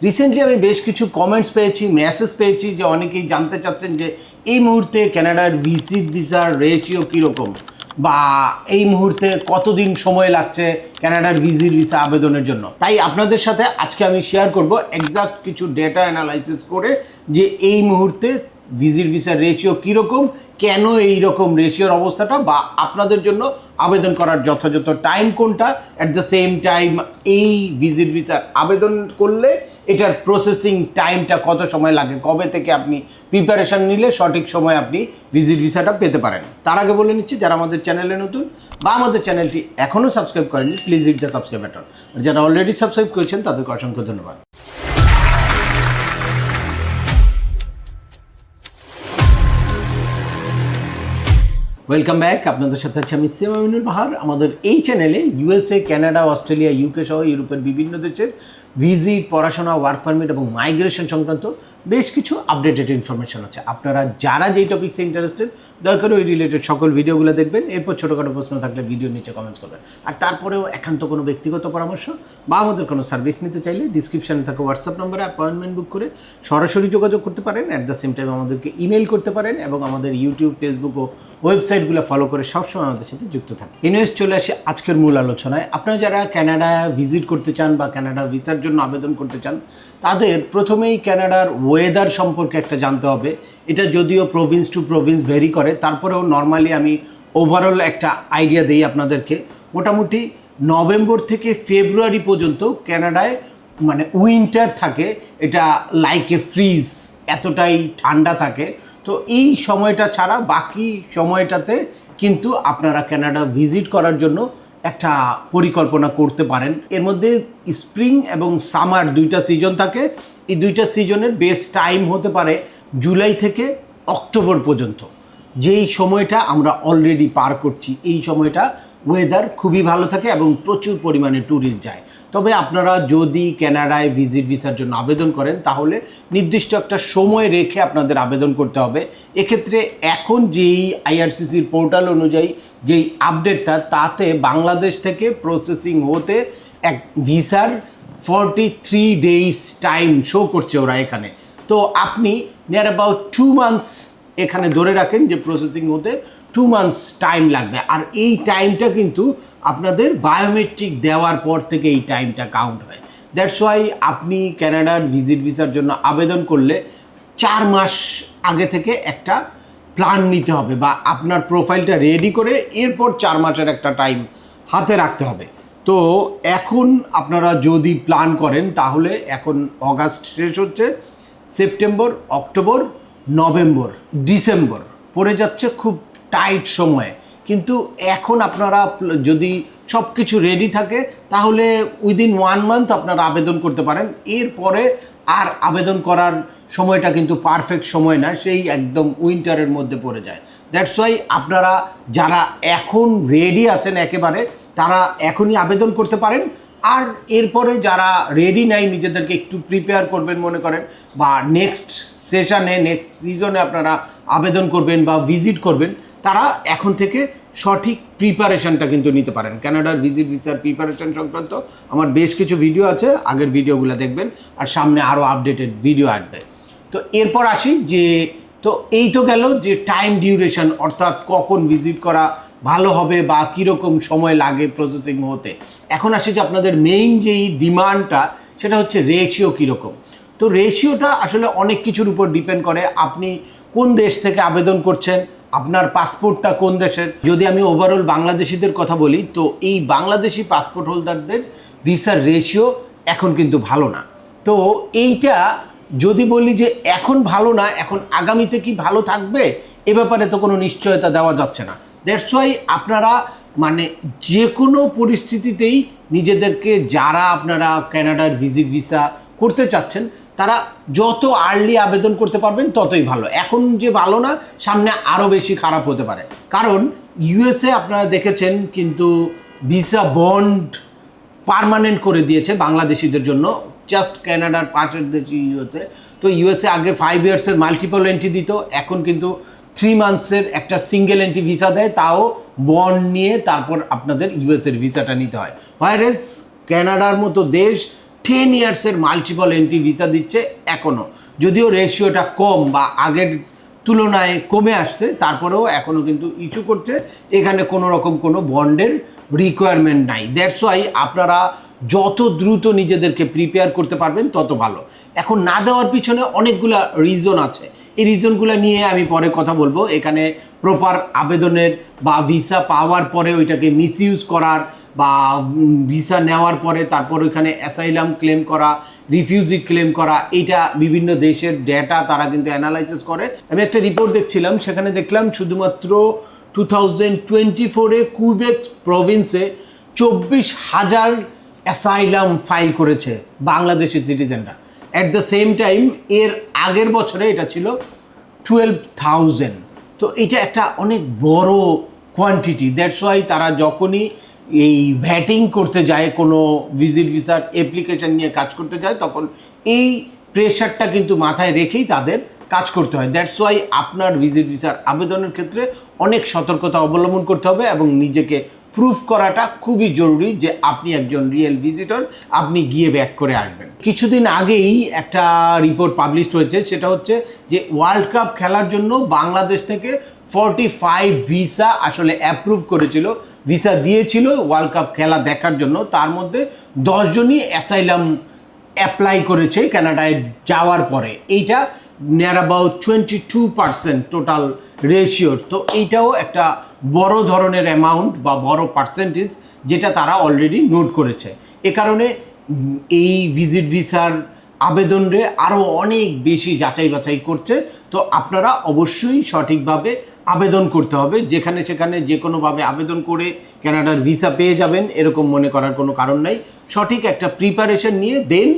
Recently আমি বেশ কিছু কমেন্টস পেয়েছি, মেসেজ পেয়েছি যে অনেকেই জানতে চাচ্ছেন যে এই মুহূর্তে কানাডার ভিসার রেশিও কীরকম, বা এই মুহূর্তে কতদিন সময় লাগছে কানাডার ভিসা আবেদনের জন্য। তাই আপনাদের সাথে আজকে আমি শেয়ার করব এক্সাক্ট কিছু ডেটা অ্যানালাইসিস করে যে এই মুহূর্তে ভিসার রেশিও কীরকম, কেন এই রকম রেশিওর অবস্থাটা, বা আপনাদের জন্য আবেদন করার যথাযথ টাইম কোনটা, অ্যাট দ্য সেম টাইম এই ভিসার আবেদন করলে এটার প্রসেসিং টাইমটা কত সময় লাগে, কবে থেকে আপনি প্রিপারেশান নিলে সঠিক সময় আপনি ভিসাটা পেতে পারেন। তার আগে বলে নিচ্ছি, যারা আমাদের চ্যানেলে নতুন বা আমাদের চ্যানেলটি এখনও সাবস্ক্রাইব করেননি, please hit the subscribe button. আর যারা অলরেডি সাবস্ক্রাইব করেছেন তাদেরকে অসংখ্য ধন্যবাদ। ওয়েলকাম ব্যাক, আপনাদের সাথে আছে আমি সিএম আমিনুল বাহার। আমাদের এই চ্যানেলে ইউএসএ, কানাডা, অস্ট্রেলিয়া, ইউকে সহ ইউরোপের বিভিন্ন দেশের ভিজিট, পড়াশোনা, ওয়ার্ক পারমিট এবং মাইগ্রেশন সংক্রান্ত বেশ কিছু আপডেটেড ইনফরমেশন আছে। আপনারা যারা যেই টপিক্সে ইন্টারেস্টেড দয়া করে ওই রিলেটেড সকল ভিডিওগুলো দেখবেন। এরপর ছোটোখাটো প্রশ্ন থাকলে ভিডিও নিচে কমেন্টস করবেন। আর তারপরেও একান্ত কোনো ব্যক্তিগত পরামর্শ বা আমাদের কোনো সার্ভিস নিতে চাইলে ডিসক্রিপশানে থাকা হোয়াটসঅ্যাপ নম্বরে অ্যাপয়েন্টমেন্ট বুক করে সরাসরি যোগাযোগ করতে পারেন। অ্যাট দ্য সেম টাইম আমাদেরকে ইমেল করতে পারেন এবং আমাদের ইউটিউব, ফেসবুক ও ওয়েবসাইটগুলো ফলো করে সবসময় আমাদের সাথে যুক্ত থাকেন। এনওয়েজ চলে আসে আজকের মূল আলোচনায়। আপনারা যারা কানাডা ভিজিট করতে চান বা কানাডা ভিসার জন্য আবেদন করতে চান, তাদের প্রথমেই কানাডার ওয়েদার সম্পর্কে একটা জানতে হবে। এটা যদিও প্রভিন্স টু প্রভিন্স ভেরি করে, তারপরেও নর্মালি আমি ওভারঅল একটা আইডিয়া দিই আপনাদেরকে। মোটামুটি নভেম্বর থেকে ফেব্রুয়ারি পর্যন্ত কানাডায় মানে উইন্টার থাকে, এটা লাইক এ ফ্রিজ, এতটাই ঠান্ডা থাকে। তো এই সময়টা ছাড়া বাকি সময়টাতে কিন্তু আপনারা কানাডা ভিজিট করার জন্য একটা পরিকল্পনা করতে পারেন। এর মধ্যে স্প্রিং এবং সামার দুইটা সিজন থাকে। এই দুইটা সিজনের বেস্ট টাইম হতে পারে জুলাই থেকে অক্টোবর পর্যন্ত, যেই সময়টা আমরা অলরেডি পার করছি। এই সময়টা ওয়েদার খুবই ভালো থাকে এবং প্রচুর পরিমাণে ট্যুরিস্ট যায়। তবে আপনারা যদি কানাডায় ভিসার জন্য আবেদন করেন তাহলে নির্দিষ্ট একটা সময় রেখে আপনাদের আবেদন করতে হবে। এক্ষেত্রে এখন যেই আইআরসিসির পোর্টাল অনুযায়ী যেই আপডেটটা, তাতে বাংলাদেশ থেকে প্রসেসিং হতে এক ভিসার 43 ডেজ টাইম শো করছে ওরা এখানে। তো আপনি নিয়ার অ্যাবাউট 2 মান্থস এখানে ধরে রাখেন যে প্রসেসিং হতে 2 মান্থস টাইম লাগবে। আর এই টাইমটা কিন্তু আপনাদের বায়োমেট্রিক দেওয়ার পর থেকে এই টাইমটা কাউন্ট হয়। দ্যাটস ওয়াই আপনি কানাডার ভিসার জন্য আবেদন করলে 4 মাস আগে থেকে একটা প্ল্যান নিতে হবে, বা আপনার প্রোফাইলটা রেডি করে এরপর 4 মাসের একটা টাইম হাতে রাখতে হবে। তো এখন আপনারা যদি প্ল্যান করেন তাহলে এখন অগাস্ট শেষ হচ্ছে, সেপ্টেম্বর, অক্টোবর, নভেম্বর, ডিসেম্বর পড়ে যাচ্ছে খুব টাইট সময়ে। কিন্তু এখন আপনারা যদি সব কিছু রেডি থাকে তাহলে উইদিন 1 মান্থ আপনারা আবেদন করতে পারেন। এরপরে আর আবেদন করার সময়টা কিন্তু পারফেক্ট সময় না, সেই একদম উইন্টারের মধ্যে পড়ে যায়। দ্যাটস ওয়াই আপনারা যারা এখন রেডি আছেন একেবারে, তারা এখনই আবেদন করতে পারেন। আর এরপরে যারা রেডি নাই, নিজেদেরকে একটু প্রিপেয়ার করবেন মনে করেন, বা নেক্সট সেশনে, নেক্সট সিজনে আপনারা আবেদন করবেন বা ভিজিট করবেন, তারা এখন থেকে সঠিক প্রিপারেশনটা কিন্তু নিতে পারেন। কানাডার ভিসার প্রিপারেশন সংক্রান্ত আমার বেশ কিছু ভিডিও আছে, আগের ভিডিওগুলো দেখবেন, আর সামনে আরও আপডেটেড ভিডিও আসবে। তো এরপর আসি যে, তো এই তো গেল যে টাইম ডিউরেশন, অর্থাৎ কখন ভিজিট করা ভালো হবে বা কীরকম সময় লাগে প্রসেসিং হতে। এখন আসি যে আপনাদের মেইন যেই ডিমান্ডটা, সেটা হচ্ছে রেশিও কীরকম। তো রেশিওটা আসলে অনেক কিছুর উপর ডিপেন্ড করে। আপনি কোন দেশ থেকে আবেদন করছেন, আপনার পাসপোর্টটা কোন দেশের। যদি আমি ওভারঅল বাংলাদেশিদের কথা বলি, তো এই বাংলাদেশি পাসপোর্ট হোল্ডারদের ভিসার রেশিও এখন কিন্তু ভালো না। তো এইটা যদি বলি যে এখন ভালো না, এখন আগামীতে কি ভালো থাকবে, এ ব্যাপারে তো কোনো নিশ্চয়তা দেওয়া যাচ্ছে না। দ্যাটস ওয়াই আপনারা মানে যে কোনো পরিস্থিতিতেই নিজেদেরকে, যারা আপনারা কানাডার ভিসা করতে চাচ্ছেন, তারা যত আর্লি আবেদন করতে পারবেন ততই ভালো। এখন যে ভালো না, সামনে আরও বেশি খারাপ হতে পারে। কারণ ইউএসএ আপনারা দেখেছেন কিন্তু ভিসা বন্ড পার্মানেন্ট করে দিয়েছে বাংলাদেশিদের জন্য, জাস্ট কানাডার পাশের দেশ ইউএসএ। তো ইউএসএ আগে 5 ইয়ার্সের মাল্টিপল এন্ট্রি দিত, এখন কিন্তু 3 মান্থসের একটা সিঙ্গেল এন্ট্রি ভিসা দেয়, তাও বন্ড নিয়ে তারপর আপনাদের ইউএসএর ভিসাটা নিতে হয়। হোয়ারেজ কানাডার মতো দেশ 10 ইয়ার্সের মাল্টিপল এন্ট্রি ভিসা দিচ্ছে এখনও, যদিও রেশিওটা কম বা আগের তুলনায় কমে আসছে, তারপরেও এখনও কিন্তু ইস্যু করছে। এখানে কোনো রকম কোনো বন্ডের রিকোয়ারমেন্ট নাই। দ্যাটস ওয়াই আপনারা যত দ্রুত নিজেদেরকে প্রিপেয়ার করতে পারবেন তত ভালো। এখন না দেওয়ার পিছনে অনেকগুলা রিজন আছে, এই রিজনগুলো নিয়ে আমি পরে কথা বলবো। এখানে প্রপার আবেদনের বা ভিসা পাওয়ার পরে ওইটাকে মিসইউজ করার বা ভিসা নেওয়ার পরে তারপর ওইখানে অ্যাসাইলাম ক্লেম করা, রিফিউজি ক্লেম করা, এইটা বিভিন্ন দেশের ডেটা তারা কিন্তু অ্যানালাইসিস করে। আমি একটা রিপোর্ট দেখছিলাম, সেখানে দেখলাম শুধুমাত্র 2024-এ কুইবেক প্রভিন্সে 24,000 অ্যাসাইলাম ফাইল করেছে বাংলাদেশের সিটিজেনরা। অ্যাট দ্য সেম টাইম এর আগের বছরে এটা ছিল 12,000। তো এটা একটা অনেক বড় কোয়ান্টিটি। দ্যাটস ওয়াই তারা যখনই এই ভ্যাটিং করতে যায়, কোনো ভিজিট ভিসার অ্যাপ্লিকেশন নিয়ে কাজ করতে যায়, তখন এই প্রেশারটা কিন্তু মাথায় রেখেই তাদের কাজ করতে হয়। দ্যাটস ওয়াই আপনার ভিজিট ভিসার আবেদনের ক্ষেত্রে অনেক সতর্কতা অবলম্বন করতে হবে এবং নিজেকে প্রুফ করাটা খুবই জরুরি যে আপনি একজন রিয়েল ভিজিটর, আপনি গিয়ে ব্যাক করে আসবেন। কিছুদিন আগেই একটা রিপোর্ট পাবলিশ হয়েছে, সেটা হচ্ছে যে ওয়ার্ল্ড কাপ খেলার জন্য বাংলাদেশ থেকে 45 ভিসা আসলে অ্যাপ্রুভ করেছিল, ভিসা দিয়েছিল ওয়ার্ল্ড কাপ খেলা দেখার জন্য। তার মধ্যে 10 জনই অ্যাসাইলাম অ্যাপ্লাই করেছে কানাডায় যাওয়ার পরে। এইটা নিয়ার অ্যাবাউট 22% টোটাল রেশিও। তো এইটাও একটা বড় ধরনের অ্যামাউন্ট বা বড় পার্সেন্টেজ যেটা তারা অলরেডি নোট করেছে। এ কারণে এই ভিজিট ভিসার আবেদনরে আরও অনেক বেশি যাচাই বাছাই করছে। তো আপনারা অবশ্যই সঠিকভাবে আবেদন করতে হবে। যেখানে সেখানে যে কোনোভাবে আবেদন করে কানাডার ভিসা পেয়ে যাবেন এরকম মনে করার কোনো কারণ নাই। সঠিক একটা প্রিপারেশন নিয়ে দেন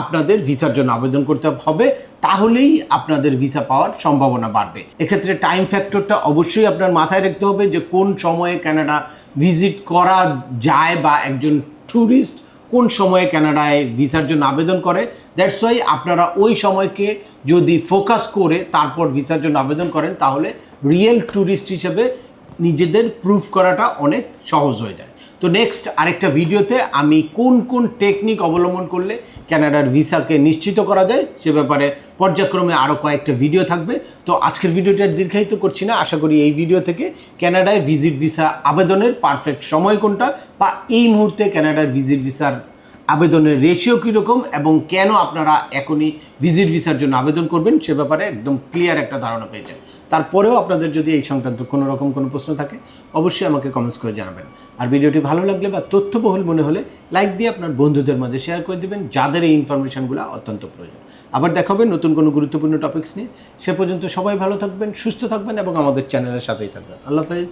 আপনাদের ভিসার জন্য আবেদন করতে হবে, তাহলেই আপনাদের ভিসা পাওয়ার সম্ভাবনা বাড়বে। এক্ষেত্রে টাইম ফ্যাক্টরটা অবশ্যই আপনার মাথায় রাখতে হবে যে কোন সময়ে কানাডা ভিজিট করা যায় বা একজন ট্যুরিস্ট কোন সময়ে কানাডায় ভিসার জন্য আবেদন করে। দ্যাটস ওয়াই আপনারা ওই সময়কে যদি ফোকাস করে তারপর ভিসার জন্য আবেদন করেন তাহলে রিয়েল ট্যুরিস্ট হিসেবে নিজেদের প্রুফ করাটা অনেক সহজ হয়ে যায়। তো নেক্সট আরেকটা ভিডিওতে আমি কোন কোন টেকনিক অবলম্বন করলে কানাডার ভিসাকে নিশ্চিত করা যায় সে ব্যাপারে পর্যায়ক্রমে আরও কয়েকটা ভিডিও থাকবে। তো আজকের ভিডিওটা দীর্ঘায়িত করছি না, আশা করি এই ভিডিও থেকে কানাডায় ভিজিট ভিসা আবেদনের পারফেক্ট সময় কোনটা বা এই মুহূর্তে কানাডার ভিজিট ভিসার আবেদনের রেশিও কীরকম এবং কেন আপনারা এখনই ভিজিট ভিসার জন্য আবেদন করবেন সে ব্যাপারে একদম ক্লিয়ার একটা ধারণা পেয়েছেন। তারপরেও আপনাদের যদি এই সংক্রান্ত কোনো রকম কোনো প্রশ্ন থাকে অবশ্যই আমাকে কমেন্টস করে জানাবেন। আর ভিডিওটি ভালো লাগলে বা তথ্যবহুল মনে হলে লাইক দিয়ে আপনার বন্ধুদের মাঝে শেয়ার করে দেবেন যাদের এই ইনফরমেশনগুলো অত্যন্ত প্রয়োজন। আবার দেখা হবে নতুন কোনো গুরুত্বপূর্ণ টপিকস নিয়ে। সে পর্যন্ত সবাই ভালো থাকবেন, সুস্থ থাকবেন এবং আমাদের চ্যানেলের সাথেই থাকবেন। আল্লাহ হাফেজ।